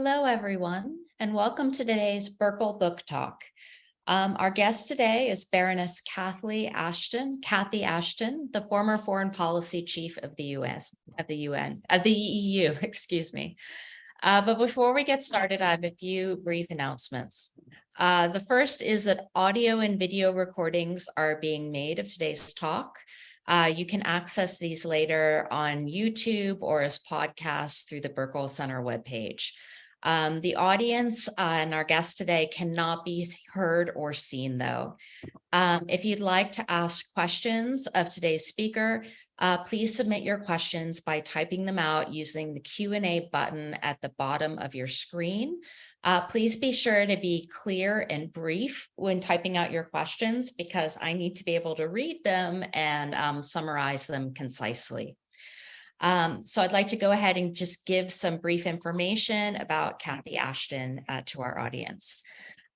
Hello, everyone, and welcome to today's Burkle Book Talk. Our guest today is Baroness Cathy Ashton, the former Foreign Policy Chief of the EU, excuse me. But before we get started, I have a few brief announcements. The first is that audio and video recordings are being made of today's talk. You can access these later on YouTube or as podcasts through the Burkle Center webpage. The audience and our guest today cannot be heard or seen, though. If you'd like to ask questions of today's speaker, please submit your questions by typing them out using the Q&A button at the bottom of your screen. Please be sure to be clear and brief when typing out your questions, because I need to be able to read them and summarize them concisely. So I'd like to go ahead and just give some brief information about Cathy Ashton to our audience.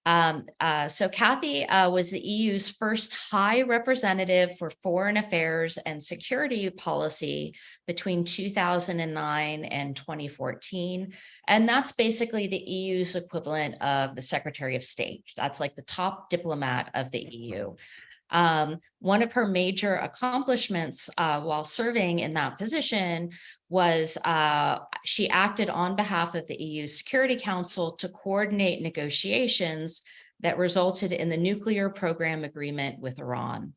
So Cathy was the EU's first High Representative for Foreign Affairs and Security Policy between 2009 and 2014. And that's basically the EU's equivalent of the Secretary of State. That's like the top diplomat of the EU. One of her major accomplishments while serving in that position was she acted on behalf of the EU Security Council to coordinate negotiations that resulted in the nuclear program agreement with Iran.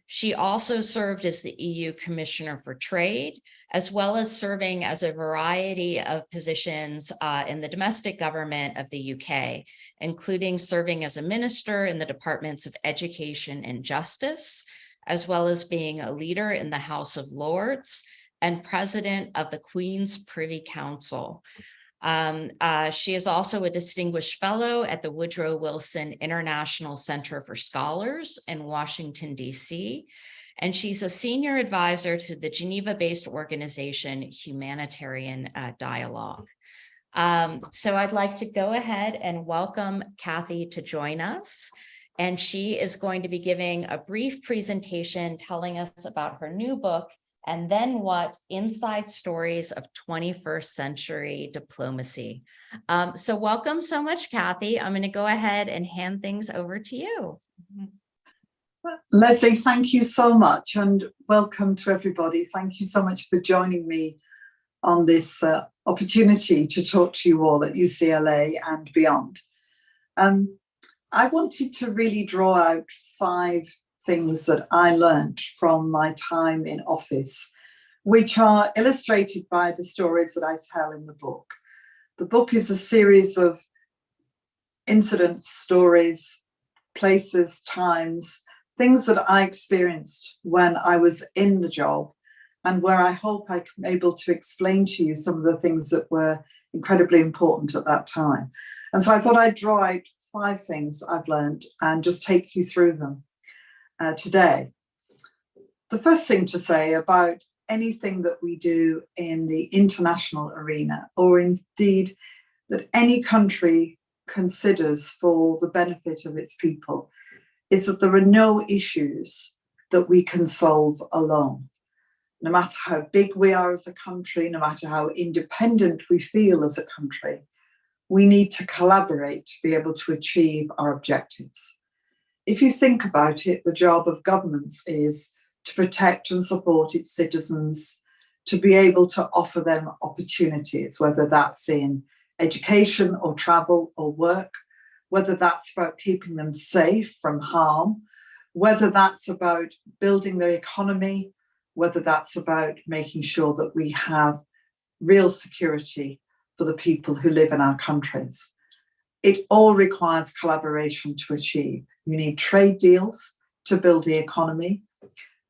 She also served as the EU Commissioner for Trade, as well as serving as a variety of positions in the domestic government of the UK, including serving as a minister in the departments of Education and Justice, as well as being a leader in the House of Lords and president of the Queen's Privy Council. She is also a distinguished fellow at the Woodrow Wilson International Center for Scholars in Washington, D.C., and she's a senior advisor to the Geneva-based organization Humanitarian Dialogue. So I'd like to go ahead and welcome Cathy to join us. And she is going to be giving a brief presentation telling us about her new book, And Then What? Inside Stories of 21st Century Diplomacy. So welcome so much, Cathy. I'm going to go ahead and hand things over to you. Leslie, thank you so much, and welcome to everybody. Thank you so much for joining me on this opportunity to talk to you all at UCLA and beyond. I wanted to really draw out 5 things that I learned from my time in office, which are illustrated by the stories that I tell in the book. The book is a series of incidents, stories, places, times, things that I experienced when I was in the job, and where I hope I'm able to explain to you some of the things that were incredibly important at that time. And so I thought I'd draw out 5 things I've learned and just take you through them today. The first thing to say about anything that we do in the international arena, or indeed that any country considers for the benefit of its people, is that there are no issues that we can solve alone. No matter how big we are as a country, no matter how independent we feel as a country, we need to collaborate to be able to achieve our objectives. If you think about it, the job of governments is to protect and support its citizens, to be able to offer them opportunities, whether that's in education or travel or work, whether that's about keeping them safe from harm, whether that's about building their economy, whether that's about making sure that we have real security for the people who live in our countries. It all requires collaboration to achieve. You need trade deals to build the economy.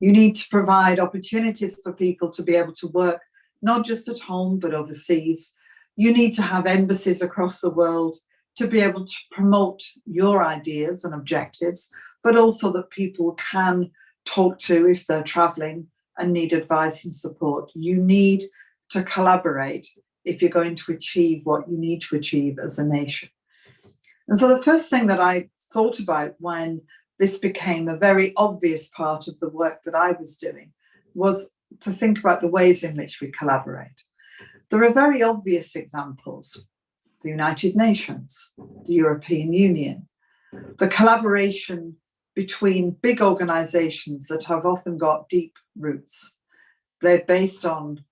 You need to provide opportunities for people to be able to work, not just at home, but overseas. You need to have embassies across the world to be able to promote your ideas and objectives, but also that people can talk to if they're traveling and need advice and support. You need to collaborate if you're going to achieve what you need to achieve as a nation. And so the first thing that I thought about when this became a very obvious part of the work that I was doing was to think about the ways in which we collaborate. There are very obvious examples: the United Nations, the European Union, the collaboration between big organizations that have often got deep roots. They're based on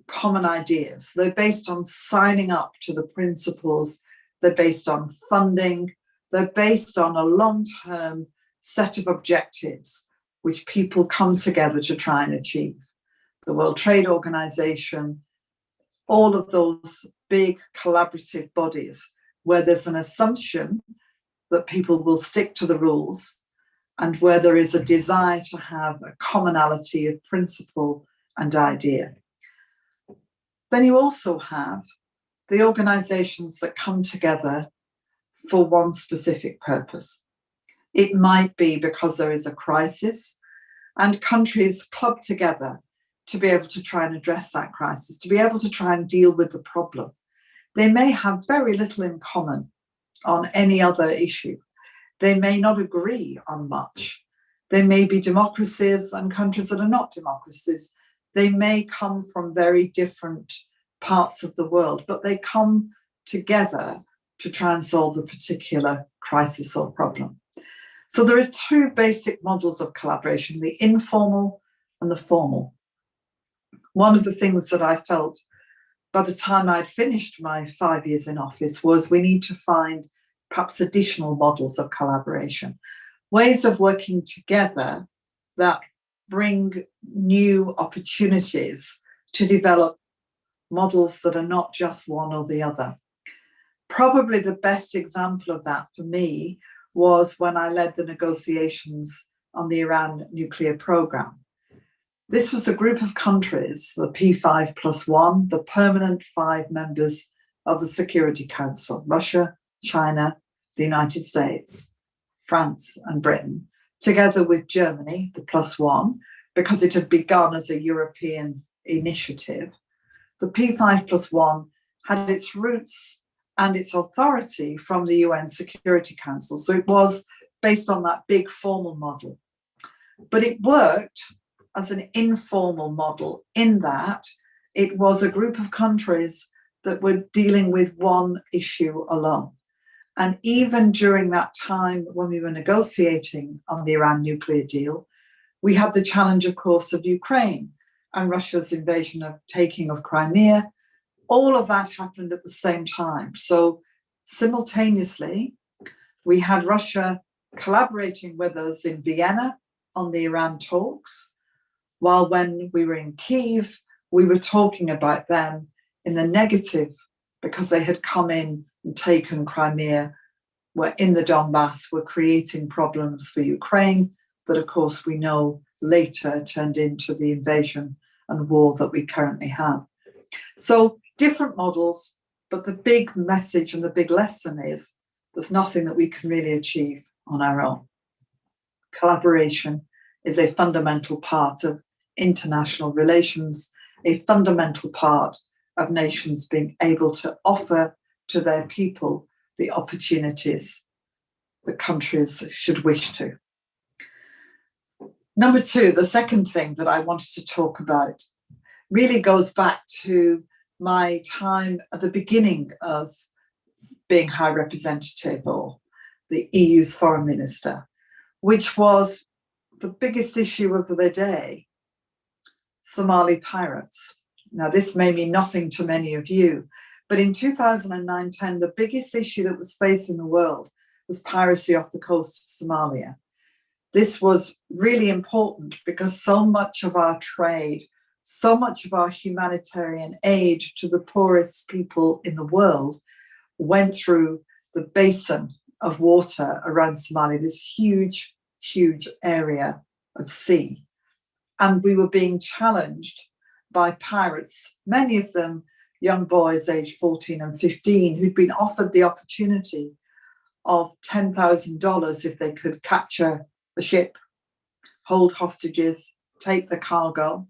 common ideas. They're based on signing up to the principles. They're based on funding. They're based on a long-term set of objectives which people come together to try and achieve. The World Trade Organization, all of those big collaborative bodies where there's an assumption that people will stick to the rules and where there is a desire to have a commonality of principle and idea. Then you also have the organizations that come together for one specific purpose. It might be because there is a crisis and countries club together to be able to try and address that crisis, to be able to try and deal with the problem. They may have very little in common on any other issue. They may not agree on much. They may be democracies and countries that are not democracies. They may come from very different parts of the world, but they come together to try and solve a particular crisis or problem. So there are two basic models of collaboration: the informal and the formal. One of the things that I felt by the time I'd finished my 5 years in office was we need to find perhaps additional models of collaboration, ways of working together that bring new opportunities to develop models that are not just one or the other. Probably the best example of that for me was when I led the negotiations on the Iran nuclear program. This was a group of countries, the P5+1, the permanent 5 members of the Security Council: Russia, China, the United States, France, and Britain, together with Germany, the +1, because it had begun as a European initiative. The P5+1 had its roots and its authority from the UN Security Council, so it was based on that big formal model. But it worked as an informal model in that it was a group of countries that were dealing with one issue alone. And even during that time when we were negotiating on the Iran nuclear deal, we had the challenge, of course, of Ukraine and Russia's invasion of taking of Crimea. All of that happened at the same time. So simultaneously, we had Russia collaborating with us in Vienna on the Iran talks, while when we were in Kyiv, we were talking about them in the negative because they had come in and taken Crimea, were in the Donbass, were creating problems for Ukraine that, of course, we know later turned into the invasion and war that we currently have. So different models, but the big message and the big lesson is there's nothing that we can really achieve on our own. Collaboration is a fundamental part of international relations, a fundamental part of nations being able to offer to their people the opportunities that countries should wish to. Number two, the second thing that I wanted to talk about really goes back to my time at the beginning of being High Representative or the EU's Foreign Minister, which was the biggest issue of the day: Somali pirates. Now, this may mean nothing to many of you, but in 2009-10, the biggest issue that was facing the world was piracy off the coast of Somalia. This was really important because so much of our trade, so much of our humanitarian aid to the poorest people in the world went through the basin of water around Somalia, this huge, huge area of sea. And we were being challenged by pirates, many of them young boys aged 14 and 15, who'd been offered the opportunity of $10,000 if they could capture the ship, hold hostages, take the cargo.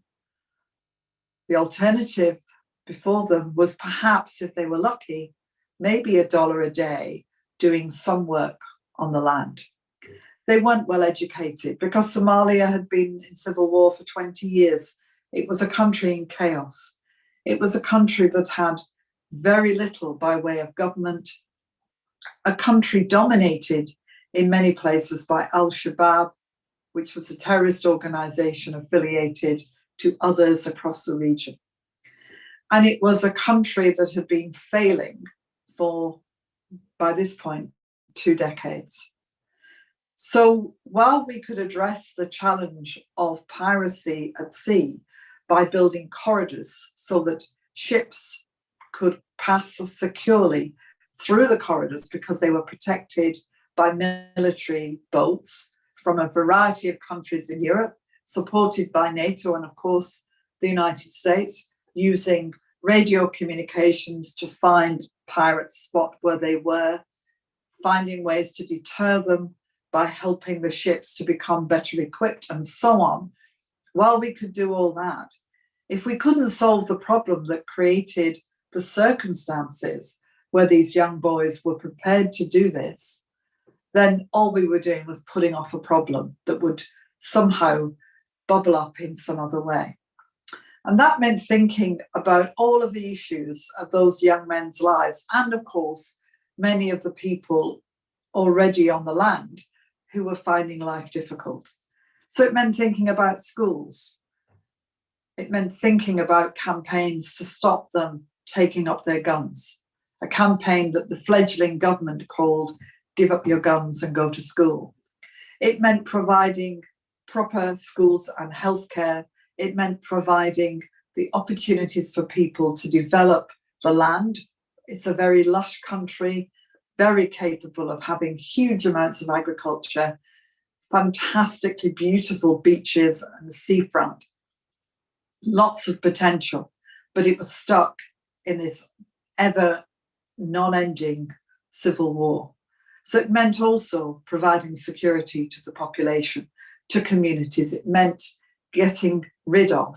The alternative before them was perhaps, if they were lucky, maybe $1 a day doing some work on the land. They weren't well educated because Somalia had been in civil war for 20 years. It was a country in chaos. It was a country that had very little by way of government, a country dominated in many places by Al-Shabaab, which was a terrorist organization affiliated to others across the region. And it was a country that had been failing for, by this point, 2 decades. So while we could address the challenge of piracy at sea by building corridors so that ships could pass securely through the corridors because they were protected by military boats from a variety of countries in Europe, supported by NATO and, of course, the United States, using radio communications to find pirates, spot where they were, finding ways to deter them by helping the ships to become better equipped, and so on. While we could do all that, if we couldn't solve the problem that created the circumstances where these young boys were prepared to do this, then all we were doing was putting off a problem that would somehow bubble up in some other way. And that meant thinking about all of the issues of those young men's lives, and of course, many of the people already on the land who were finding life difficult. So it meant thinking about schools. It meant thinking about campaigns to stop them taking up their guns, a campaign that the fledgling government called Give Up Your Guns and Go to School. It meant providing proper schools and healthcare. It meant providing the opportunities for people to develop the land. It's a very lush country, very capable of having huge amounts of agriculture, fantastically beautiful beaches and the seafront, lots of potential, but it was stuck in this ever non-ending civil war. So it meant also providing security to the population, to communities. It meant getting rid of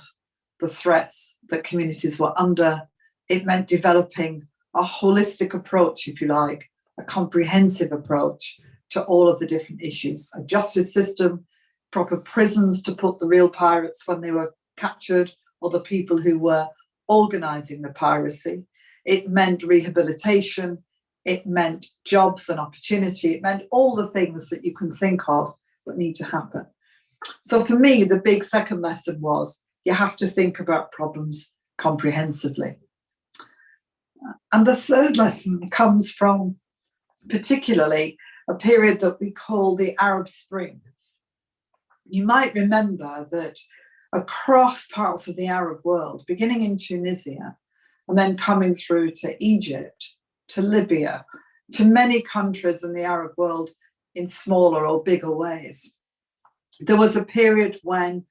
the threats that communities were under. It meant developing a holistic approach, if you like, a comprehensive approach to all of the different issues, a justice system, proper prisons to put the real pirates when they were captured, or the people who were organizing the piracy. It meant rehabilitation. It meant jobs and opportunity. It meant all the things that you can think of that need to happen. So for me, the big second lesson was you have to think about problems comprehensively. And the third lesson comes from particularly a period that we call the Arab Spring. You might remember that across parts of the Arab world, beginning in Tunisia and then coming through to Egypt, to Libya, to many countries in the Arab world in smaller or bigger ways, there was a period when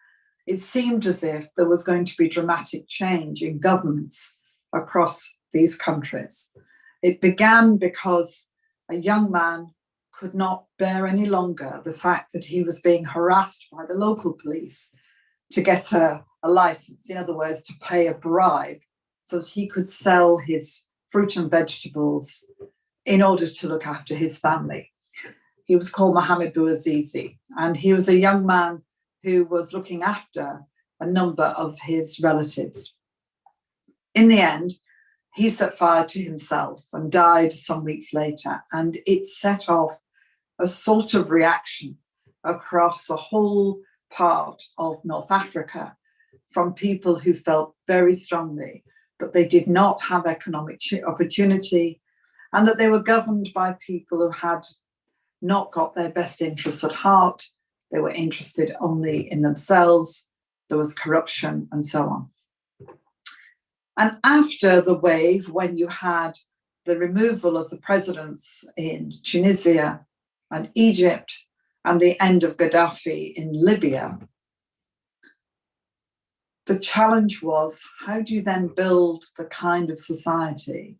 it seemed as if there was going to be dramatic change in governments across these countries. It began because a young man could not bear any longer the fact that he was being harassed by the local police to get a license, in other words, to pay a bribe so that he could sell his fruit and vegetables in order to look after his family. He was called Mohammed Bouazizi, and he was a young man who was looking after a number of his relatives. In the end, he set fire to himself and died some weeks later, and it set off a sort of reaction across a whole part of North Africa from people who felt very strongly that they did not have economic opportunity and that they were governed by people who had not got their best interests at heart. They were interested only in themselves. There was corruption and so on. And after the wave, when you had the removal of the presidents in Tunisia and Egypt and the end of Gaddafi in Libya, the challenge was, how do you then build the kind of society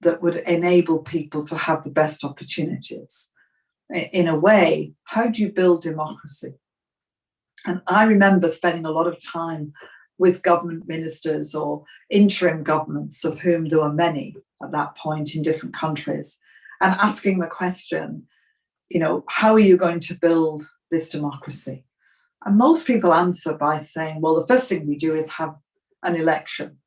that would enable people to have the best opportunities? In a way, how do you build democracy? And I remember spending a lot of time with government ministers or interim governments, of whom there were many at that point in different countries, and asking the question, how are you going to build this democracy? And most people answer by saying, well, the first thing we do is have an election.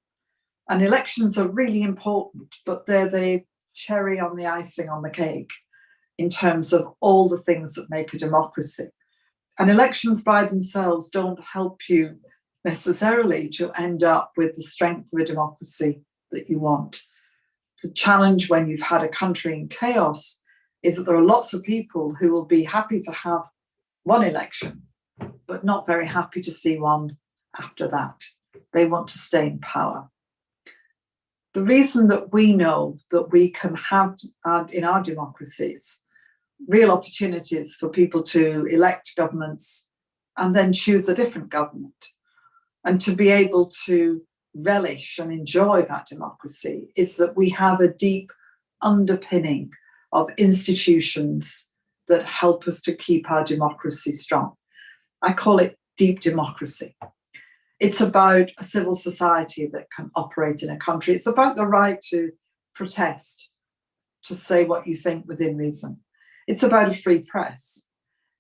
And elections are really important, but they're the cherry on the icing on the cake in terms of all the things that make a democracy. And elections by themselves don't help you necessarily to end up with the strength of a democracy that you want. The challenge when you've had a country in chaos is that there are lots of people who will be happy to have one election, but not very happy to see one after that. They want to stay in power. The reason that we know that we can have in our democracies real opportunities for people to elect governments and then choose a different government, and to be able to relish and enjoy that democracy, is that we have a deep underpinning of institutions that help us to keep our democracy strong. I call it deep democracy. It's about a civil society that can operate in a country. It's about the right to protest, to say what you think within reason. It's about a free press.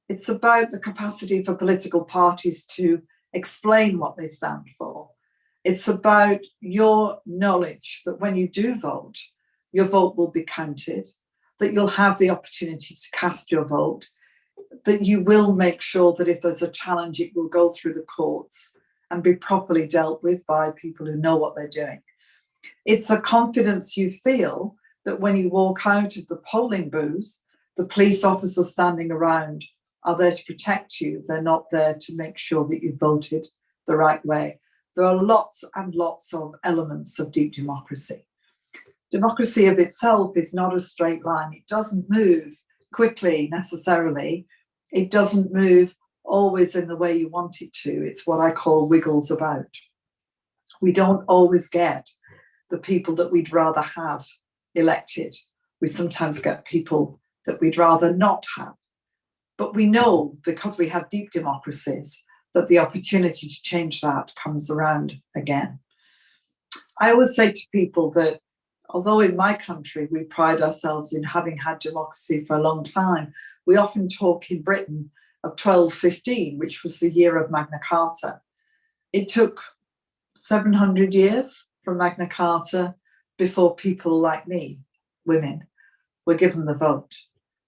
It's about the capacity for political parties to explain what they stand for. It's about your knowledge that when you do vote, your vote will be counted, that you'll have the opportunity to cast your vote, that you will make sure that if there's a challenge, it will go through the courts and be properly dealt with by people who know what they're doing. It's a confidence you feel that when you walk out of the polling booth, the police officers standing around are there to protect you. They're not there to make sure that you voted the right way. There are lots and lots of elements of deep democracy. Democracy of itself is not a straight line. It doesn't move quickly necessarily. It doesn't move always in the way you want it to. It's what I call wiggles about. We don't always get the people that we'd rather have elected. We sometimes get people that we'd rather not have. But we know, because we have deep democracies, that the opportunity to change that comes around again. I always say to people that although in my country we pride ourselves in having had democracy for a long time, we often talk in Britain of 1215, which was the year of Magna Carta. It took 700 years from Magna Carta before people like me, women, were given the vote.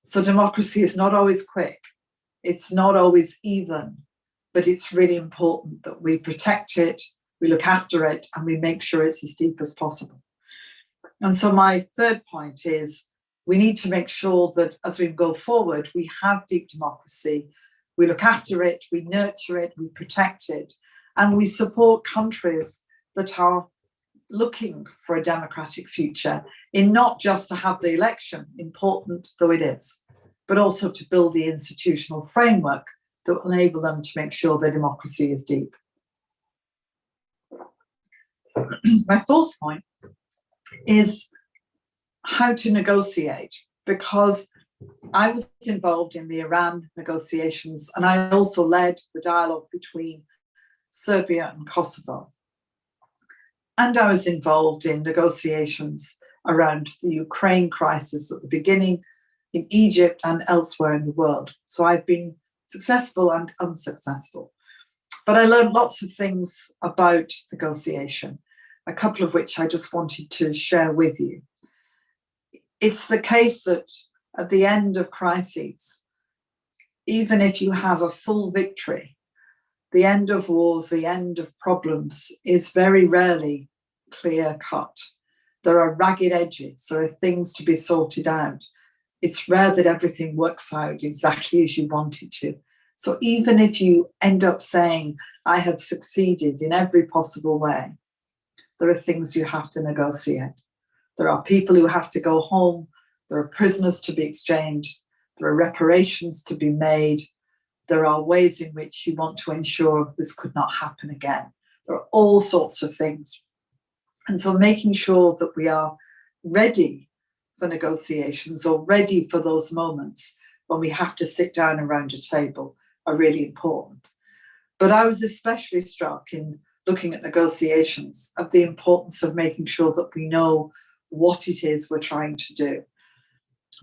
So democracy is not always quick. It's not always even, but it's really important that we protect it, we look after it, and we make sure it's as deep as possible. And so my third point is we need to make sure that as we go forward, we have deep democracy, we look after it, we nurture it, we protect it, and we support countries that are looking for a democratic future, in not just to have the election, important though it is, but also to build the institutional framework that will enable them to make sure their democracy is deep. My fourth point is how to negotiate, because I was involved in the Iran negotiations, and I also led the dialogue between Serbia and Kosovo. And I was involved in negotiations around the Ukraine crisis at the beginning, in Egypt and elsewhere in the world. So I've been successful and unsuccessful. But I learned lots of things about negotiation, a couple of which I just wanted to share with you. It's the case that at the end of crises, even if you have a full victory, the end of wars, the end of problems is very rarely clear cut. There are ragged edges, there are things to be sorted out. It's rare that everything works out exactly as you want it to. So even if you end up saying, I have succeeded in every possible way, there are things you have to negotiate. There are people who have to go home. There are prisoners to be exchanged. There are reparations to be made. There are ways in which you want to ensure this could not happen again. There are all sorts of things. And so making sure that we are ready for negotiations or ready for those moments when we have to sit down around a table are really important. But I was especially struck in looking at negotiations of the importance of making sure that we know what it is we're trying to do.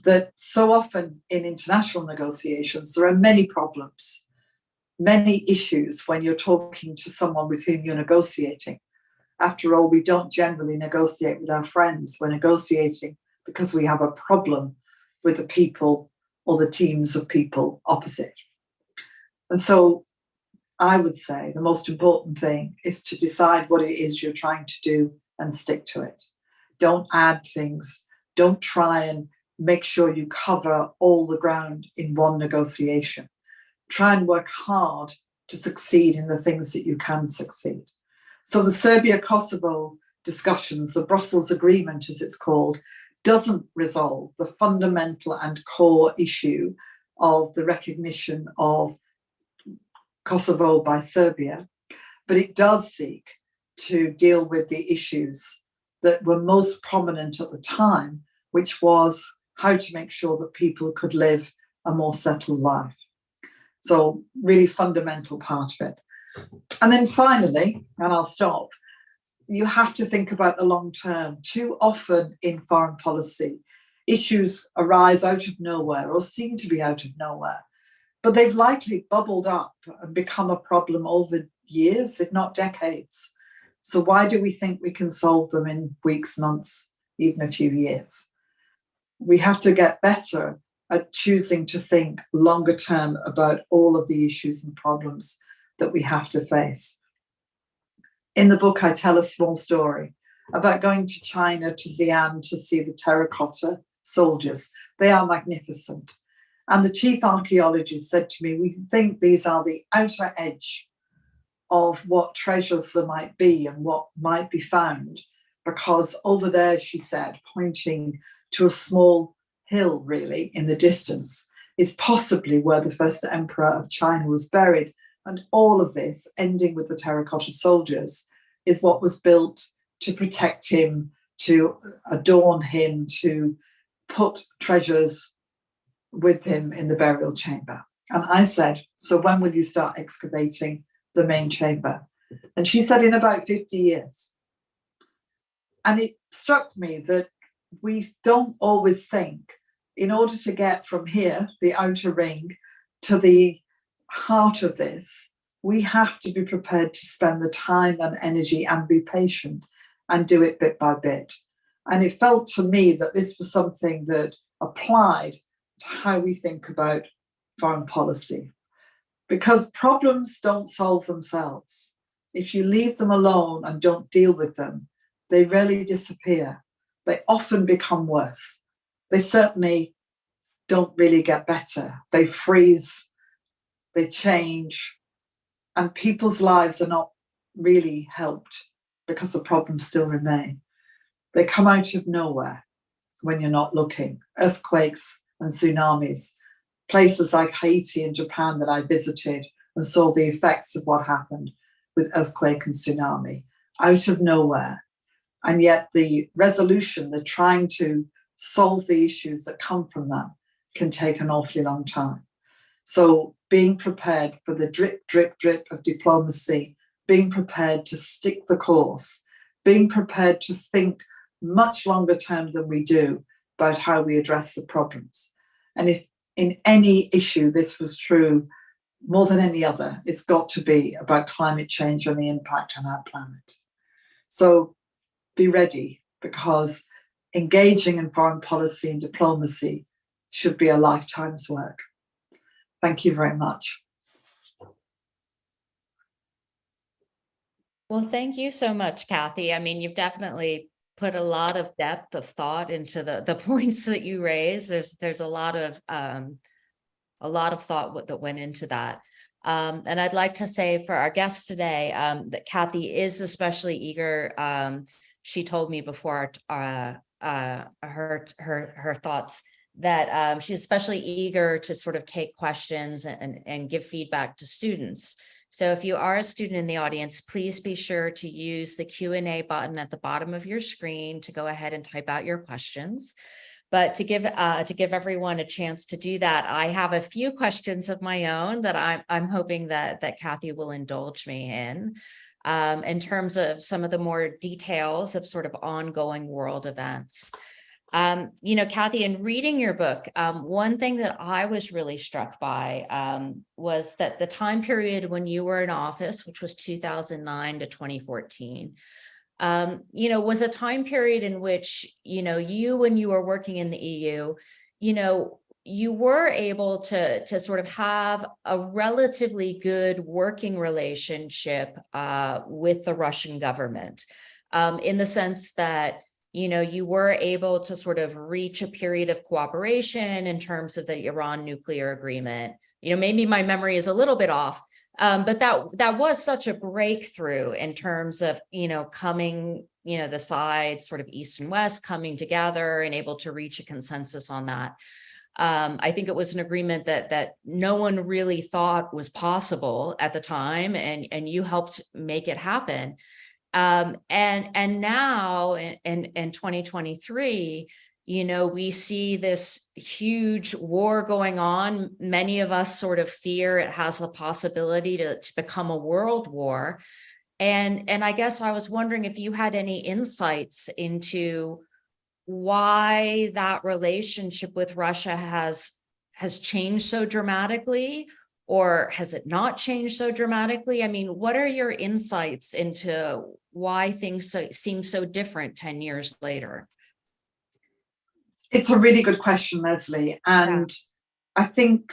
That so often in international negotiations, there are many problems, many issues when you're talking to someone with whom you're negotiating. After all, we don't generally negotiate with our friends. We're negotiating because we have a problem with the people or the teams of people opposite. And so I would say the most important thing is to decide what it is you're trying to do and stick to it. Don't add things. Don't try and make sure you cover all the ground in one negotiation. Try and work hard to succeed in the things that you can succeed. So the Serbia-Kosovo discussions, the Brussels Agreement, as it's called, doesn't resolve the fundamental and core issue of the recognition of Kosovo by Serbia, but it does seek to deal with the issues that were most prominent at the time, which was how to make sure that people could live a more settled life. So really fundamental part of it. And then finally, and I'll stop, you have to think about the long term. Too often in foreign policy, issues arise out of nowhere or seem to be out of nowhere, but they've likely bubbled up and become a problem over years, if not decades. So why do we think we can solve them in weeks, months, even a few years? We have to get better at choosing to think longer term about all of the issues and problems that we have to face. In the book, I tell a small story about going to China, to Xi'an, to see the terracotta soldiers. They are magnificent. And the chief archaeologist said to me, we think these are the outer edge of what treasures there might be and what might be found, because over there, she said, pointing to a small hill really in the distance, is possibly where the first emperor of China was buried. And all of this, ending with the terracotta soldiers, is what was built to protect him, to adorn him, to put treasures with him in the burial chamber. And I said, so when will you start excavating the main chamber? And she said, in about 50 years. And it struck me that we don't always think, in order to get from here, the outer ring, to the heart of this, we have to be prepared to spend the time and energy and be patient and do it bit by bit. And it felt to me that this was something that applied to how we think about foreign policy. Because problems don't solve themselves. If you leave them alone and don't deal with them, they rarely disappear. They often become worse. They certainly don't really get better. They freeze, they change, and people's lives are not really helped because the problems still remain. They come out of nowhere when you're not looking. Earthquakes and tsunamis, places like Haiti and Japan that I visited and saw the effects of what happened with earthquake and tsunami, out of nowhere. And yet the resolution, the trying to solve the issues that come from them, can take an awfully long time. So being prepared for the drip, drip, drip of diplomacy, being prepared to stick the course, being prepared to think much longer term than we do about how we address the problems. And if in any issue this was true more than any other, it's got to be about climate change and the impact on our planet. So be ready, because engaging in foreign policy and diplomacy should be a lifetime's work. Thank you very much. Well, thank you so much, Kathy. I mean, you've definitely put a lot of depth of thought into the points that you raised. There's a lot of thought that went into that. And I'd like to say for our guests today that Kathy is especially eager. She told me before her thoughts that she's especially eager to sort of take questions and give feedback to students. So if you are a student in the audience, please be sure to use the Q&A button at the bottom of your screen to go ahead and type out your questions. But to give everyone a chance to do that, I have a few questions of my own that I'm hoping that Kathy will indulge me in terms of some of the more details of sort of ongoing world events. You know, Kathy, in reading your book, one thing that I was really struck by was that the time period when you were in office, which was 2009 to 2014, was a time period in which, when you were working in the EU, you were able to sort of have a relatively good working relationship with the Russian government, in the sense that, you were able to sort of reach a period of cooperation in terms of the Iran nuclear agreement. Maybe my memory is a little bit off, but that was such a breakthrough in terms of, coming, the sides sort of East and West coming together and able to reach a consensus on that. I think it was an agreement that no one really thought was possible at the time, and you helped make it happen. And now in 2023, we see this huge war going on. Many of us sort of fear it has the possibility to become a world war. And I guess I was wondering if you had any insights into why that relationship with Russia has changed so dramatically, or has it not changed so dramatically? I mean, what are your insights into why things seem so different 10 years later? It's a really good question, Leslie. And I think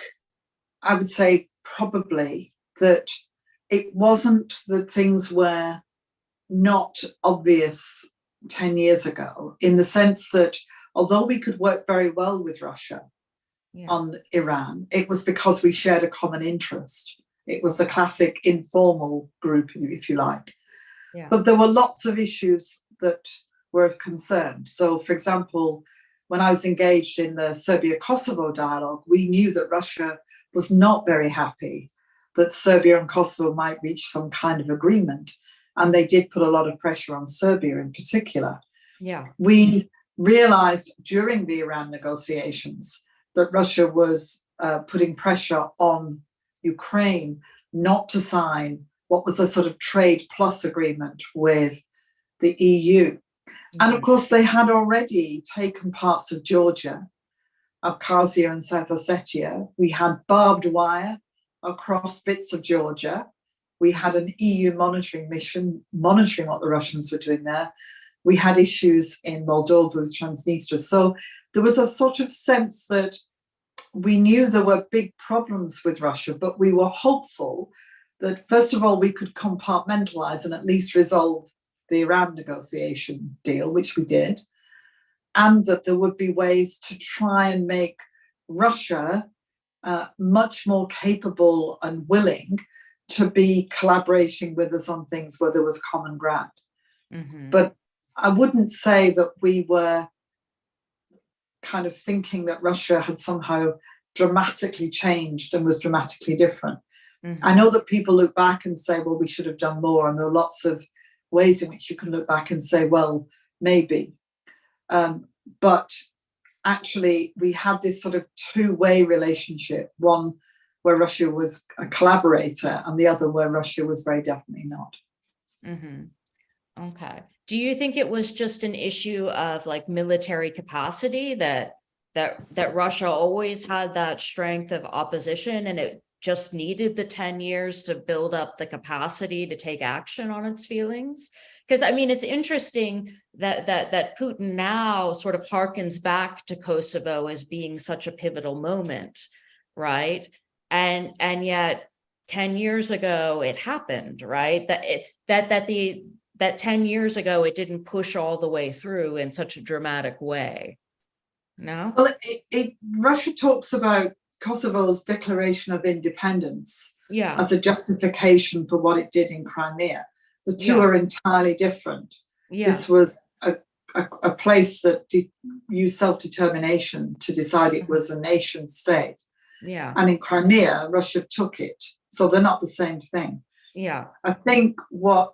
I would say probably that it wasn't that things were not obvious 10 years ago, in the sense that although we could work very well with Russia on Iran, it was because we shared a common interest. It was the classic informal group, if you like. But there were lots of issues that were of concern. So, for example, when I was engaged in the Serbia-Kosovo dialogue, we knew that Russia was not very happy that Serbia and Kosovo might reach some kind of agreement. And they did put a lot of pressure on Serbia in particular. We realized during the Iran negotiations that Russia was putting pressure on Ukraine not to sign what was a sort of trade plus agreement with the EU. And of course, they had already taken parts of Georgia, Abkhazia and South Ossetia. We had barbed wire across bits of Georgia. We had an EU monitoring mission monitoring what the Russians were doing there. We had issues in Moldova with Transnistria. So there was a sort of sense that we knew there were big problems with Russia, but we were hopeful that, first of all, we could compartmentalize and at least resolve the Iran negotiation deal, which we did, and that there would be ways to try and make Russia much more capable and willing to be collaborating with us on things where there was common ground. But I wouldn't say that we were kind of thinking that Russia had somehow dramatically changed and was dramatically different. I know that people look back and say, well, we should have done more. And there are lots of ways in which you can look back and say, well, maybe. But actually, we had this sort of two-way relationship, one where Russia was a collaborator and the other where Russia was very definitely not. Okay. Do you think it was just an issue of like military capacity, that Russia always had that strength of opposition and it just needed the 10 years to build up the capacity to take action on its feelings? Because I mean, it's interesting that Putin now sort of harkens back to Kosovo as being such a pivotal moment, right? And yet 10 years ago it happened, right? That 10 years ago it didn't push all the way through in such a dramatic way. No? Well, Russia talks about Kosovo's declaration of independence as a justification for what it did in Crimea. The two are entirely different. This was a place that used self-determination to decide it was a nation state. And in Crimea, Russia took it. So they're not the same thing. I think what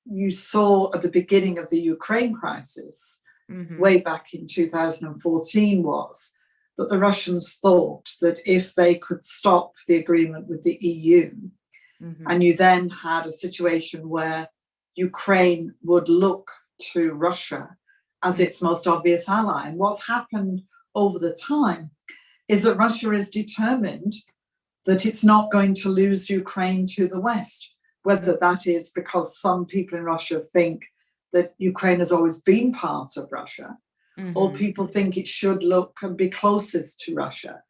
you saw at the beginning of the Ukraine crisis, way back in 2014, was that the Russians thought that if they could stop the agreement with the EU, and you then had a situation where Ukraine would look to Russia as its most obvious ally. And what's happened over the time is that Russia is determined that it's not going to lose Ukraine to the West, whether that is because some people in Russia think that Ukraine has always been part of Russia, or Mhm. people think it should look and be closest to Russia.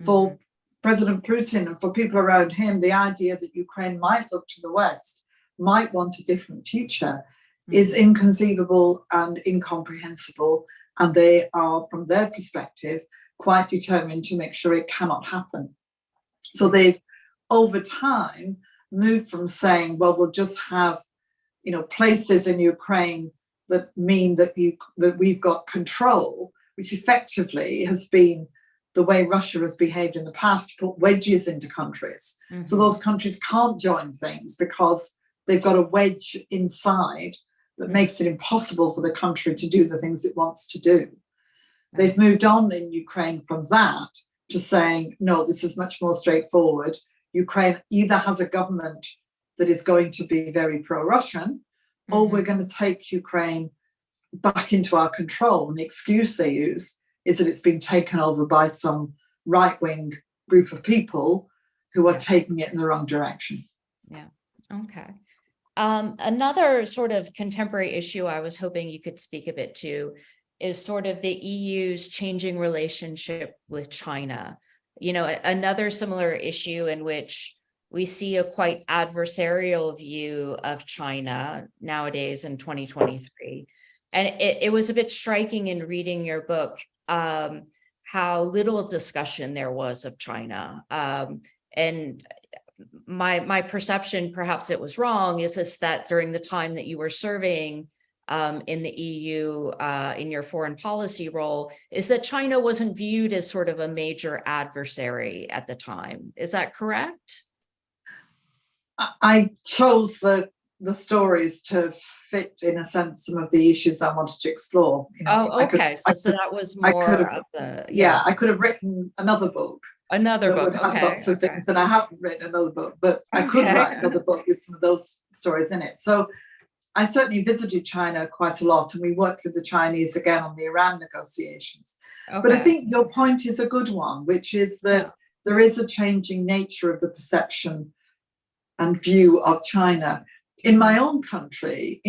For Mhm. President Putin and for people around him, the idea that Ukraine might look to the West, might want a different future, is Mhm. inconceivable and incomprehensible. And they are, from their perspective, quite determined to make sure it cannot happen. So they've, over time, moved from saying, well, we'll just have, places in Ukraine that mean that we've got control, which effectively has been the way Russia has behaved in the past, to put wedges into countries. So Mhm. those countries can't join things because they've got a wedge inside that Mhm. makes it impossible for the country to do the things it wants to do. They've Nice. moved on in Ukraine from that to saying, no, this is much more straightforward. Ukraine either has a government that is going to be very pro-Russian, or we're going to take Ukraine back into our control. And the excuse they use is that it's been taken over by some right-wing group of people who are taking it in the wrong direction. Yeah. Okay. Another sort of contemporary issue I was hoping you could speak a bit to is sort of the EU's changing relationship with China. Another similar issue in which we see a quite adversarial view of China nowadays in 2023. And it was a bit striking in reading your book, how little discussion there was of China. And my perception, perhaps it was wrong, is that during the time that you were serving in the EU in your foreign policy role, is that China wasn't viewed as sort of a major adversary at the time. Is that correct? I chose the stories to fit, in a sense, some of the issues I wanted to explore. Oh, okay. So that was more of the, I could have written another book. Another that book. would have Okay. lots of things, and I haven't written another book, but I could Okay. write another book with some of those stories in it. So I certainly visited China quite a lot, and we worked with the Chinese again on the Iran negotiations. But I Okay. think your point is a good one, which is that there is a changing nature of the perception and view of China. In my own country,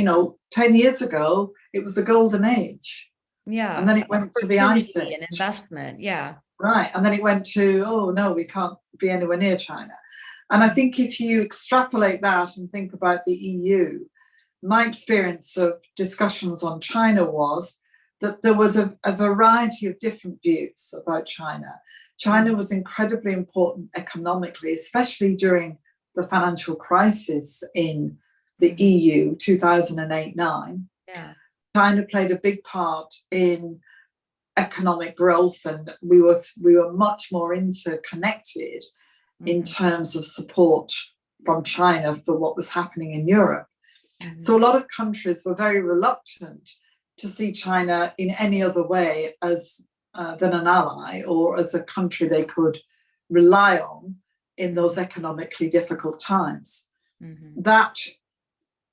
10 years ago, it was the golden age. Yeah. And then it went to the ice age. And investment. Yeah. Right. And then it went to, oh, no, we can't be anywhere near China. And I think if you extrapolate that and think about the EU, my experience of discussions on China was that there was a variety of different views about China. China was incredibly important economically, especially during the financial crisis in the EU, 2008-9. Yeah. China played a big part in economic growth, and we were much more interconnected in terms of support from China for what was happening in Europe. So a lot of countries were very reluctant to see China in any other way as than an ally or as a country they could rely on in those economically difficult times. That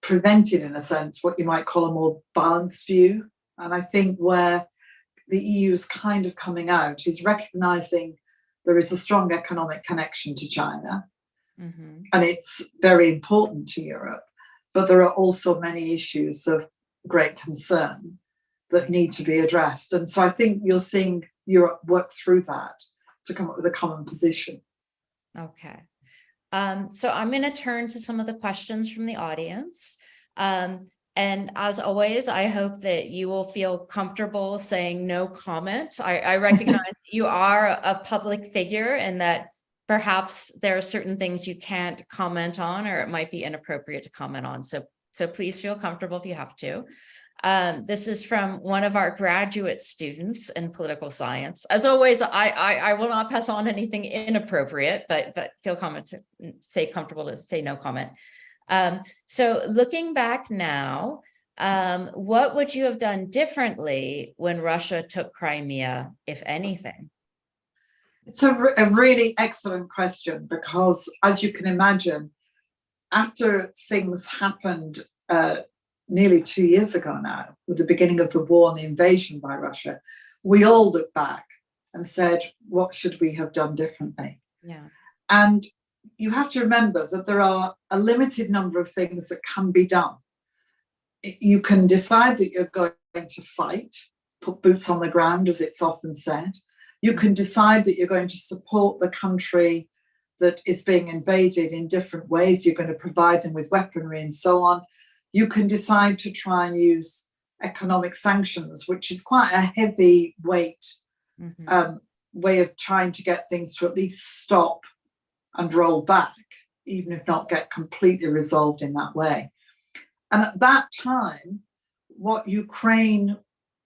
prevented, in a sense, what you might call a more balanced view. And I think where the EU is kind of coming out is recognizing there is a strong economic connection to China, and it's very important to Europe, but there are also many issues of great concern that need to be addressed. And so I think you're seeing Europe work through that to come up with a common position. Okay. So I'm going to turn to some of the questions from the audience. And as always, I hope that you will feel comfortable saying no comment. I recognize that you are a public figure and that perhaps there are certain things you can't comment on, or it might be inappropriate to comment on. So please feel comfortable if you have to. This is from one of our graduate students in political science. As always, I will not pass on anything inappropriate, but feel comfortable to say no comment. So looking back now, what would you have done differently when Russia took Crimea, if anything? It's a really excellent question, because as you can imagine, after things happened nearly 2 years ago now, with the beginning of the war and the invasion by Russia, we all look back and said, what should we have done differently? Yeah. And you have to remember that there are a limited number of things that can be done. you can decide that you're going to fight, put boots on the ground, as it's often said. You can decide that you're going to support the country that is being invaded in different ways. You're going to provide them with weaponry and so on. You can decide to try and use economic sanctions, which is quite a heavy weight way of trying to get things to at least stop and roll back, even if not get completely resolved in that way. And at that time, what Ukraine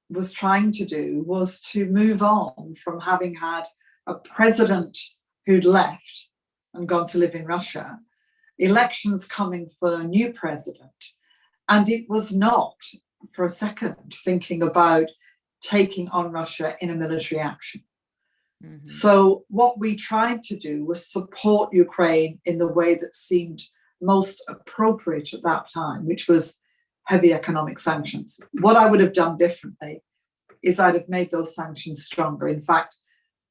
was trying to do was to move on from having had a president who'd left and gone to live in Russia, elections coming for a new president. And it was not for a second thinking about taking on Russia in a military action. So what we tried to do was support Ukraine in the way that seemed most appropriate at that time, which was heavy economic sanctions. What I would have done differently is I'd have made those sanctions stronger. In fact,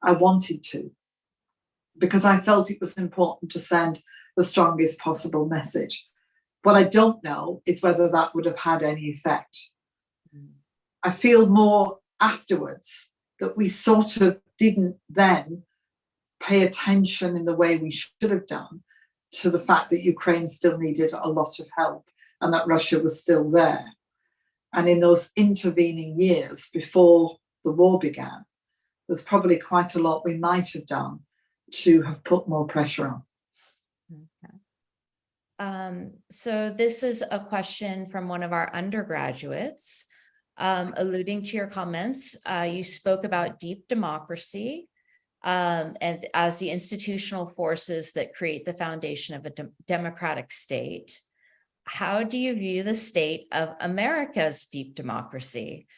I wanted to, because I felt it was important to send the strongest possible message. What I don't know is whether that would have had any effect. I feel more afterwards that we sort of didn't then pay attention in the way we should have done to the fact that Ukraine still needed a lot of help and that Russia was still there. And in those intervening years before the war began, there's probably quite a lot we might have done to have put more pressure on. Okay. So this is a question from one of our undergraduates. Alluding to your comments, you spoke about deep democracy and as the institutional forces that create the foundation of a democratic state. How do you view the state of America's deep democracy?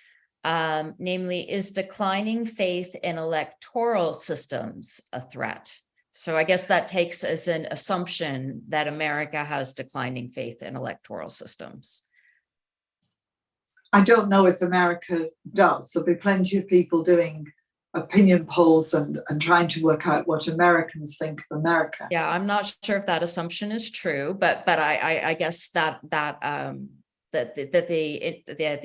Namely, is declining faith in electoral systems a threat? So I guess that takes as an assumption that America has declining faith in electoral systems. I don't know if America does. There'll be plenty of people doing opinion polls and trying to work out what Americans think of America. Yeah, I'm not sure if that assumption is true, but I guess that the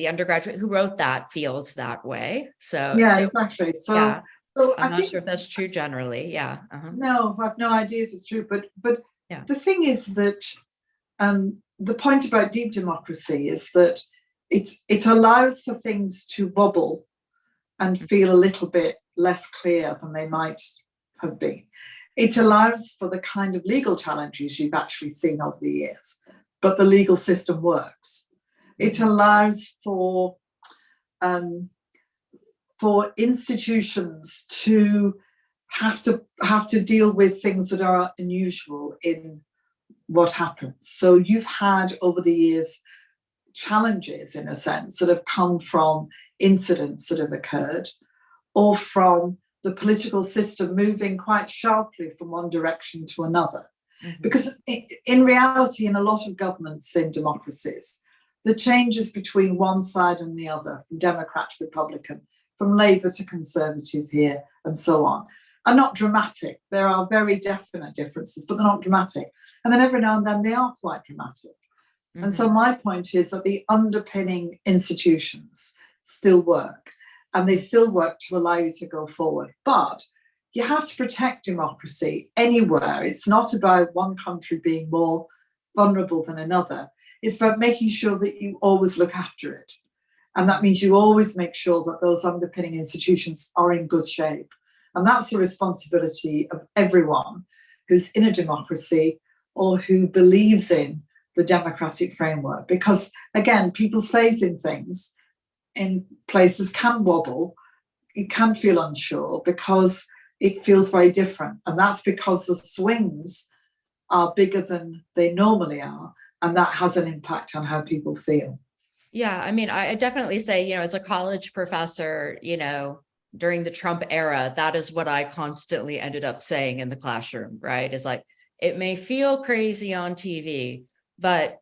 undergraduate who wrote that feels that way. So yeah, exactly. So yeah. So I'm I not think sure if that's true generally. Yeah. No, I have no idea if it's true. But yeah. The thing is that the point about deep democracy is that it allows for things to wobble and feel a little bit less clear than they might have been. It allows for the kind of legal challenges you've actually seen over the years, but the legal system works. It allows for institutions to have to deal with things that are unusual in what happens. So you've had over the years challenges, in a sense, that have come from incidents that have occurred or from the political system moving quite sharply from one direction to another. Because in reality, in a lot of governments in democracies, the changes between one side and the other, from Democrat to Republican, from Labour to Conservative here, and so on, are not dramatic. There are very definite differences, but they're not dramatic. And then every now and then they are quite dramatic. And so my point is that the underpinning institutions still work, and they still work to allow you to go forward. But you have to protect democracy anywhere. It's not about one country being more vulnerable than another. It's about making sure that you always look after it. And that means you always make sure that those underpinning institutions are in good shape. And that's the responsibility of everyone who's in a democracy or who believes in the democratic framework. Because, again, people's faith in things in places can wobble. You can feel unsure because it feels very different. And that's because the swings are bigger than they normally are. And that has an impact on how people feel. Yeah, I mean, I definitely say, as a college professor, during the Trump era, that is what I constantly ended up saying in the classroom, right? Is like, it may feel crazy on TV, but,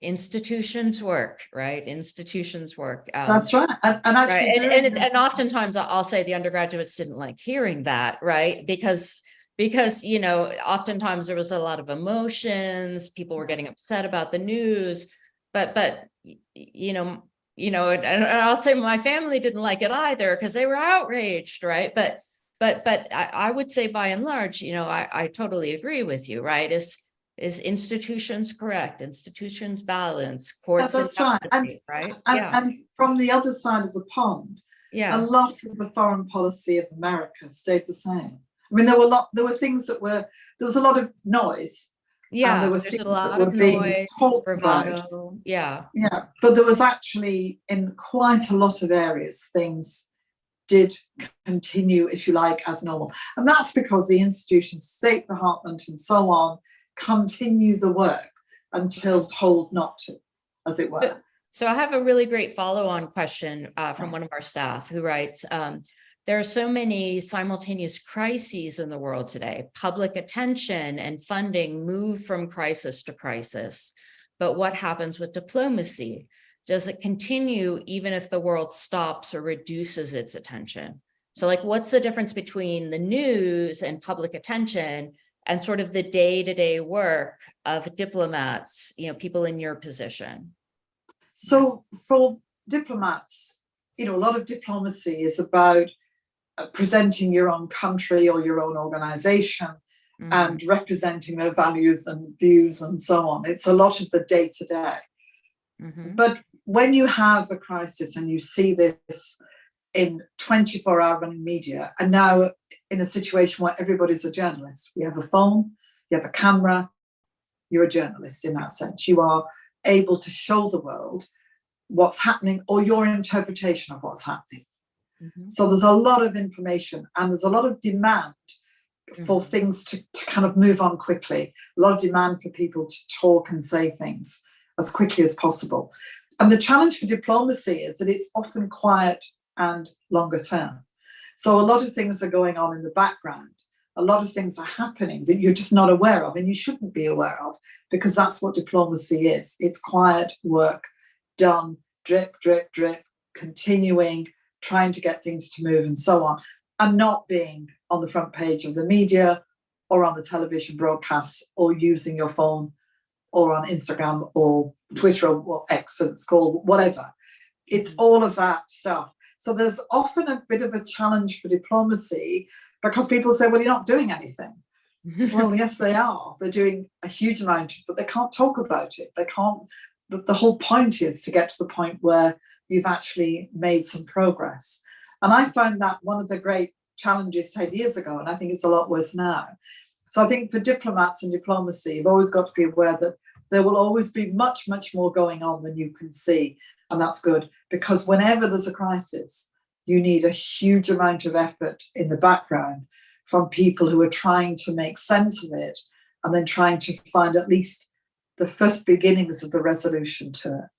institutions work, right? Institutions work. That's right. And actually, right? And oftentimes I'll say the undergraduates didn't like hearing that, right? Because oftentimes there was a lot of emotions, people were getting upset about the news. and I'll say my family didn't like it either because they were outraged, right? But I would say by and large, I totally agree with you, right? Is institutions correct? Institutions balance, courts That's right. investigate, right? And, Yeah. and from the other side of the pond, a Yeah. lot of the foreign policy of America stayed the same. I mean, there were things there was a lot of noise, and there Yeah. were There's a things that lot were of being noise, talked about. bravado. Yeah. Yeah, but there was actually, in quite a lot of areas, things did continue, if you like, as normal. And that's because the institutions, State Department and so on, continue the work until told not to, as it were. So I have a really great follow-on question from one of our staff who writes, there are so many simultaneous crises in the world today. Public attention and funding move from crisis to crisis. But what happens with diplomacy? Does it continue even if the world stops or reduces its attention? So like, what's the difference between the news and public attention and sort of the day-to-day work of diplomats, people in your position? So for diplomats, a lot of diplomacy is about presenting your own country or your own organization and representing their values and views and so on. It's a lot of the day-to-day. But when you have a crisis and you see this in 24-hour running media, and now in a situation where everybody's a journalist, you have a phone, you have a camera, you're a journalist in that sense. You are able to show the world what's happening or your interpretation of what's happening. So there's a lot of information and there's a lot of demand for things to kind of move on quickly, a lot of demand for people to talk and say things as quickly as possible. And the challenge for diplomacy is that it's often quiet and longer term. So a lot of things are going on in the background. A lot of things are happening that you're just not aware of and you shouldn't be aware of, because that's what diplomacy is. It's quiet work done, drip, drip, drip, continuing, trying to get things to move and so on, and not being on the front page of the media or on the television broadcasts or using your phone or on Instagram or Twitter or X, it's called, whatever. It's all of that stuff. So there's often a bit of a challenge for diplomacy because people say, well, you're not doing anything. Well, yes, they are. They're doing a huge amount, but they can't talk about it. They can't. The whole point is to get to the point where you've actually made some progress. And I found that one of the great challenges 10 years ago, and I think it's a lot worse now. So I think for diplomats and diplomacy, you've always got to be aware that there will always be much, much more going on than you can see. And that's good, because whenever there's a crisis, you need a huge amount of effort in the background from people who are trying to make sense of it and then trying to find at least the first beginnings of the resolution to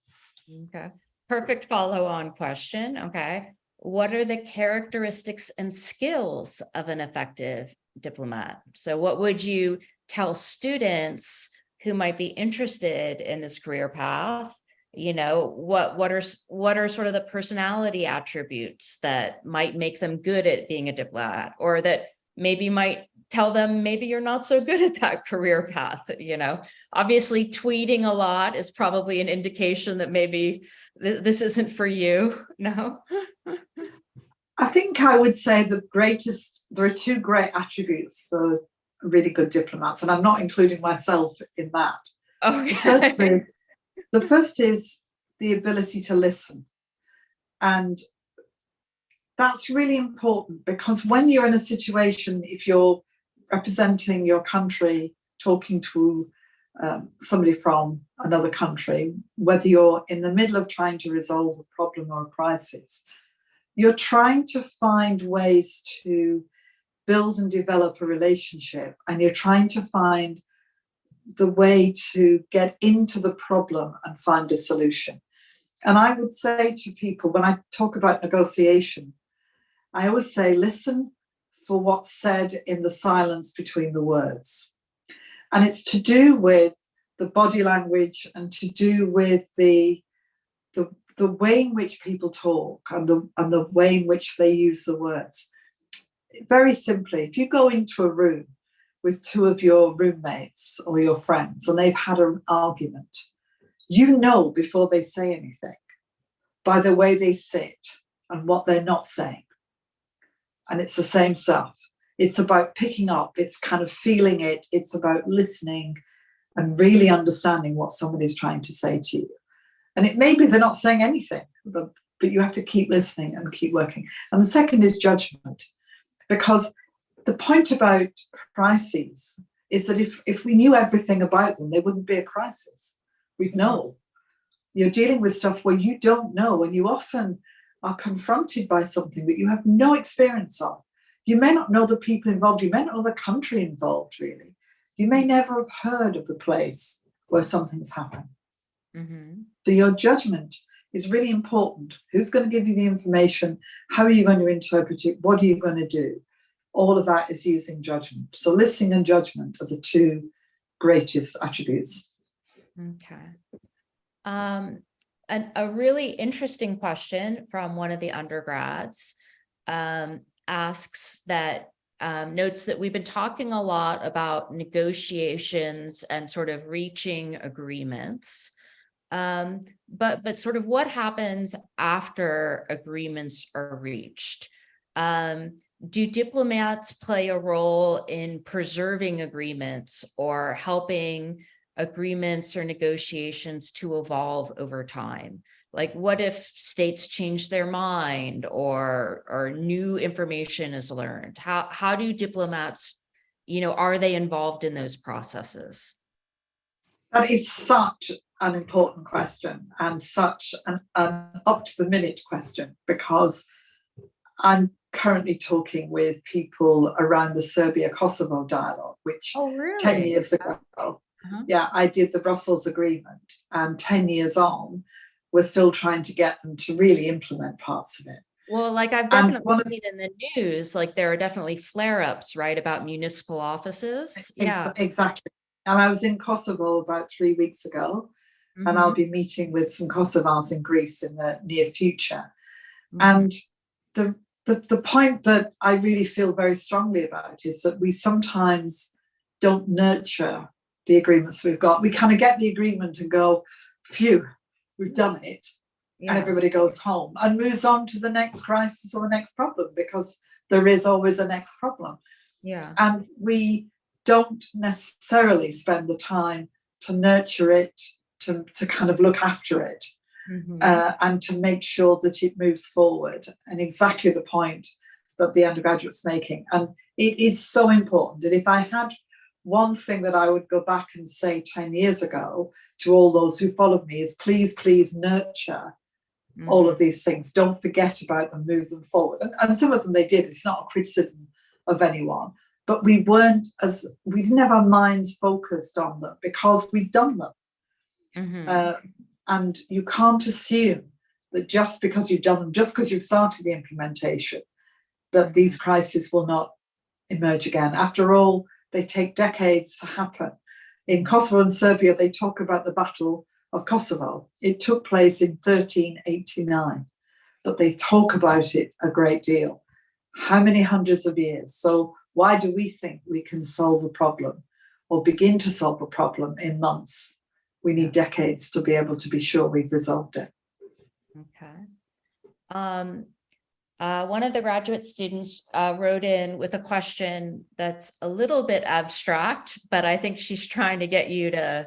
it. Okay. Perfect follow-on question. Okay. What are the characteristics and skills of an effective diplomat? So what would you tell students who might be interested in this career path? What are sort of the personality attributes that might make them good at being a diplomat, or that maybe might tell them maybe you're not so good at that career path? Obviously tweeting a lot is probably an indication that maybe this isn't for you. No. I think I would say there are two great attributes for really good diplomats, and I'm not including myself in that. Okay. The first is the ability to listen. And that's really important, because when you're in a situation, if you're representing your country, talking to somebody from another country, whether you're in the middle of trying to resolve a problem or a crisis, you're trying to find ways to build and develop a relationship, and you're trying to find the way to get into the problem and find a solution. And I would say to people, when I talk about negotiation, I always say, listen for what's said in the silence between the words. And it's to do with the body language and to do with the way in which people talk and the way in which they use the words. Very simply, if you go into a room with two of your roommates or your friends and they've had an argument, You know before they say anything by the way they sit and what they're not saying. And it's the same stuff. It's about picking up, it's kind of feeling it, it's about listening and really understanding what somebody's trying to say to you. And it may be they're not saying anything, but you have to keep listening and keep working. And the second is judgment, because the point about crises is that if we knew everything about them, they wouldn't be a crisis. We'd know. You're dealing with stuff where you don't know, and you often are confronted by something that you have no experience of. You may not know the people involved. You may not know the country involved, really. You may never have heard of the place where something's happened. Mm-hmm. So your judgment is really important. Who's going to give you the information? How are you going to interpret it? What are you going to do? All of that is using judgment. So listening and judgment are the two greatest attributes. Okay. A really interesting question from one of the undergrads asks that notes that we've been talking a lot about negotiations and sort of reaching agreements. But sort of what happens after agreements are reached? Do diplomats play a role in preserving agreements or helping agreements or negotiations to evolve over time? Like, what if states change their mind or new information is learned? How do diplomats, are they involved in those processes? That is such an important question and such an up to the minute question, because I'm currently talking with people around the Serbia-Kosovo dialogue, which 10 years ago, I did the Brussels Agreement, and 10 years on, we're still trying to get them to really implement parts of it. Well, like I've definitely seen in the news, like there are definitely flare-ups, right, about municipal offices. Yeah, exactly. And I was in Kosovo about 3 weeks ago, and I'll be meeting with some Kosovars in Greece in the near future. And the point that I really feel very strongly about is that we sometimes don't nurture the agreements we've got. We kind of get the agreement and go, phew, we've done it. And everybody goes home and moves on to the next crisis or the next problem, because there is always a next problem. Yeah. And we don't necessarily spend the time to nurture it, to kind of look after it, and to make sure that it moves forward. And exactly the point that the undergraduate's making. And it is so important. And if I had one thing that I would go back and say 10 years ago to all those who followed me is please nurture all of these things. Don't forget about them, move them forward. And some of them they did. It's not a criticism of anyone. But we didn't have our minds focused on them because we'd done them. And you can't assume that just because you've done them, just because you've started the implementation, that these crises will not emerge again. After all, they take decades to happen. In Kosovo and Serbia, they talk about the Battle of Kosovo. It took place in 1389, but they talk about it a great deal. How many hundreds of years? So why do we think we can solve a problem or begin to solve a problem in months? We need decades to be able to be sure we've resolved it. Okay. One of the graduate students wrote in with a question that's a little bit abstract, but I think she's trying to get you to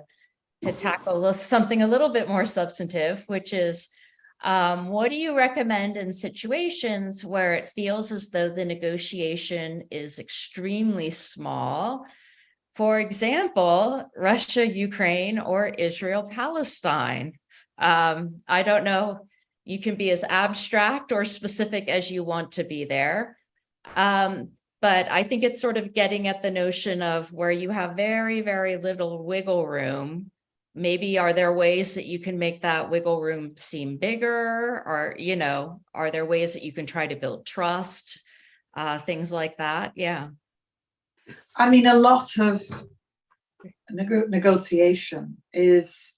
tackle something a little bit more substantive, which is, what do you recommend in situations where it feels as though the negotiation is extremely small? For example, Russia, Ukraine, or Israel, Palestine. I don't know. You can be as abstract or specific as you want to be there. But I think it's sort of getting at the notion of where you have very, very little wiggle room. Maybe are there ways that you can make that wiggle room seem bigger? Or, are there ways that you can try to build trust? Things like that. Yeah. I mean, a lot of negotiation is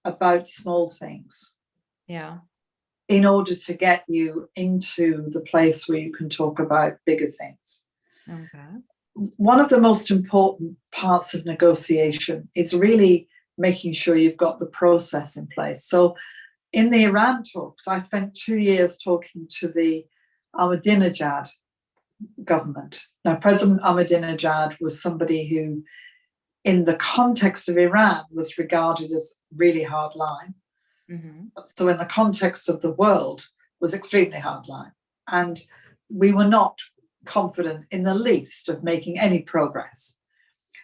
about small things. Yeah. In order to get you into the place where you can talk about bigger things. Okay. One of the most important parts of negotiation is really making sure you've got the process in place. So in the Iran talks, I spent 2 years talking to the Ahmadinejad government. Now, President Ahmadinejad was somebody who, in the context of Iran, was regarded as really hardline. So in the context of the world, was extremely hardline. And we were not confident in the least of making any progress.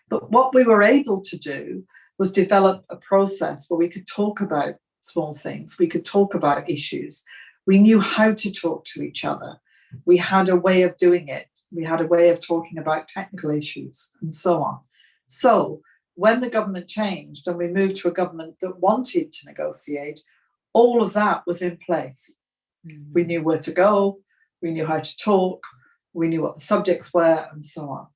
But what we were able to do was develop a process where we could talk about small things, we could talk about issues. We knew how to talk to each other. We had a way of doing it. We had a way of talking about technical issues and so on. So when the government changed and we moved to a government that wanted to negotiate, all of that was in place. We knew where to go, we knew how to talk, we knew what the subjects were, and so on.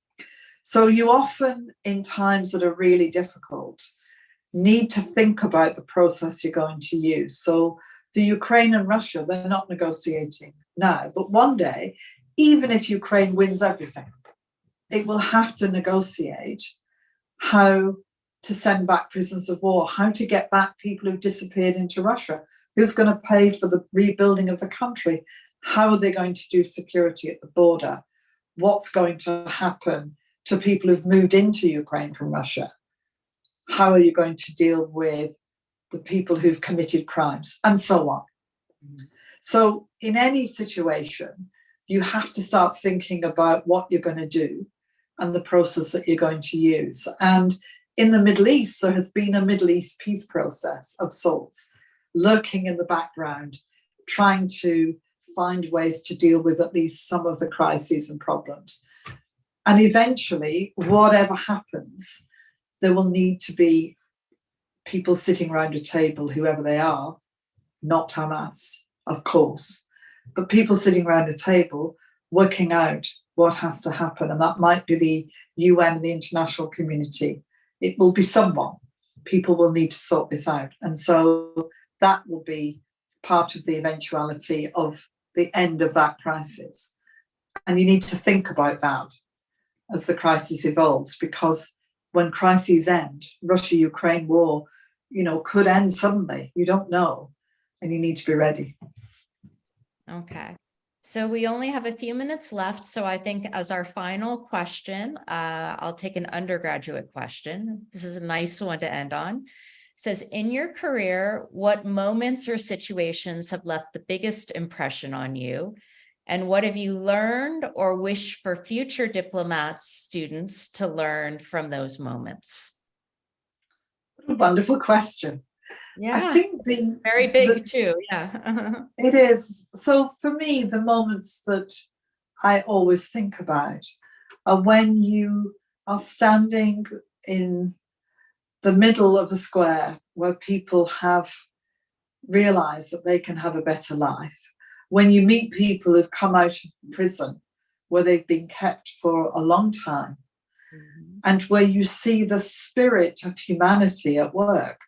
So you often, in times that are really difficult, need to think about the process you're going to use. So for Ukraine and Russia, they're not negotiating now, but one day, even if Ukraine wins everything, it will have to negotiate how to send back prisoners of war, how to get back people who've disappeared into Russia, who's going to pay for the rebuilding of the country, how are they going to do security at the border, what's going to happen to people who've moved into Ukraine from Russia, how are you going to deal with the people who've committed crimes, and so on. So in any situation, you have to start thinking about what you're going to do and the process that you're going to use. And in the Middle East, there has been a Middle East peace process of sorts, lurking in the background, trying to find ways to deal with at least some of the crises and problems. And eventually, whatever happens, there will need to be people sitting around a table, whoever they are, not Hamas, of course, but people sitting around a table working out what has to happen. And that might be the UN and the international community. It will be someone. People will need to sort this out. And so that will be part of the eventuality of the end of that crisis. And you need to think about that as the crisis evolves, because when crises end, Russia-Ukraine war, could end suddenly. You don't know, and you need to be ready. Okay. So we only have a few minutes left. So I think as our final question, I'll take an undergraduate question. This is a nice one to end on. It says, in your career, what moments or situations have left the biggest impression on you? And what have you learned or wish for future diplomats, students to learn from those moments? Wonderful question. Yeah, I think very big too. Yeah. It is. So for me, the moments that I always think about are when you are standing in the middle of a square where people have realized that they can have a better life. When you meet people who've come out of prison where they've been kept for a long time, and where you see the spirit of humanity at work.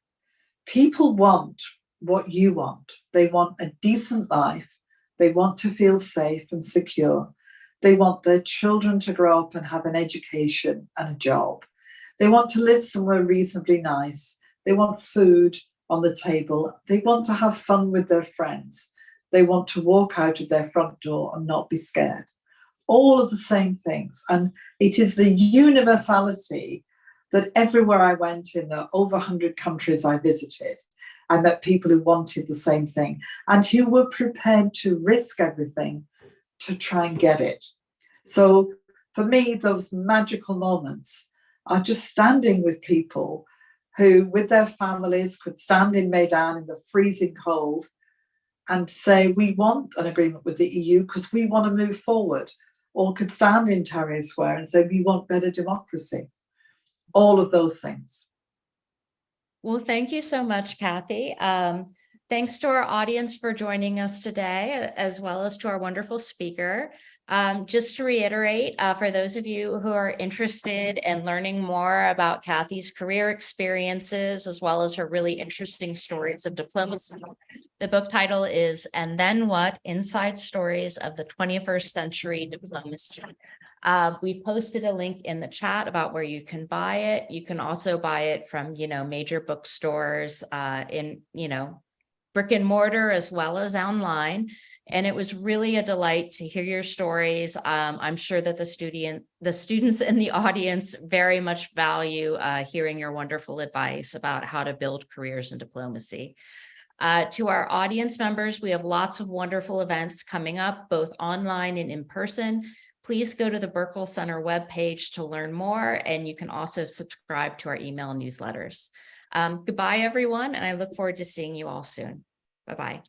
People want what you want. They want a decent life. They want to feel safe and secure. They want their children to grow up and have an education and a job. They want to live somewhere reasonably nice. They want food on the table. They want to have fun with their friends. They want to walk out of their front door and not be scared. All of the same things. And it is the universality that everywhere I went in the over 100 countries I visited, I met people who wanted the same thing and who were prepared to risk everything to try and get it. So for me, those magical moments are just standing with people who, with their families, could stand in Maidan in the freezing cold and say, we want an agreement with the EU because we want to move forward. Or could stand in Tahrir Square and say, we want better democracy. All of those things. Well, thank you so much, Kathy. Thanks to our audience for joining us today, as well as to our wonderful speaker. Just to reiterate, for those of you who are interested in learning more about Kathy's career experiences, as well as her really interesting stories of diplomacy, the book title is And Then What? Inside Stories of the 21st Century Diplomacy. We posted a link in the chat about where you can buy it. You can also buy it from, major bookstores in, brick and mortar as well as online. And it was really a delight to hear your stories. I'm sure that the students in the audience very much value hearing your wonderful advice about how to build careers in diplomacy. To our audience members, we have lots of wonderful events coming up, both online and in person. Please go to the Burkle Center webpage to learn more, and you can also subscribe to our email newsletters. Goodbye, everyone, and I look forward to seeing you all soon. Bye-bye.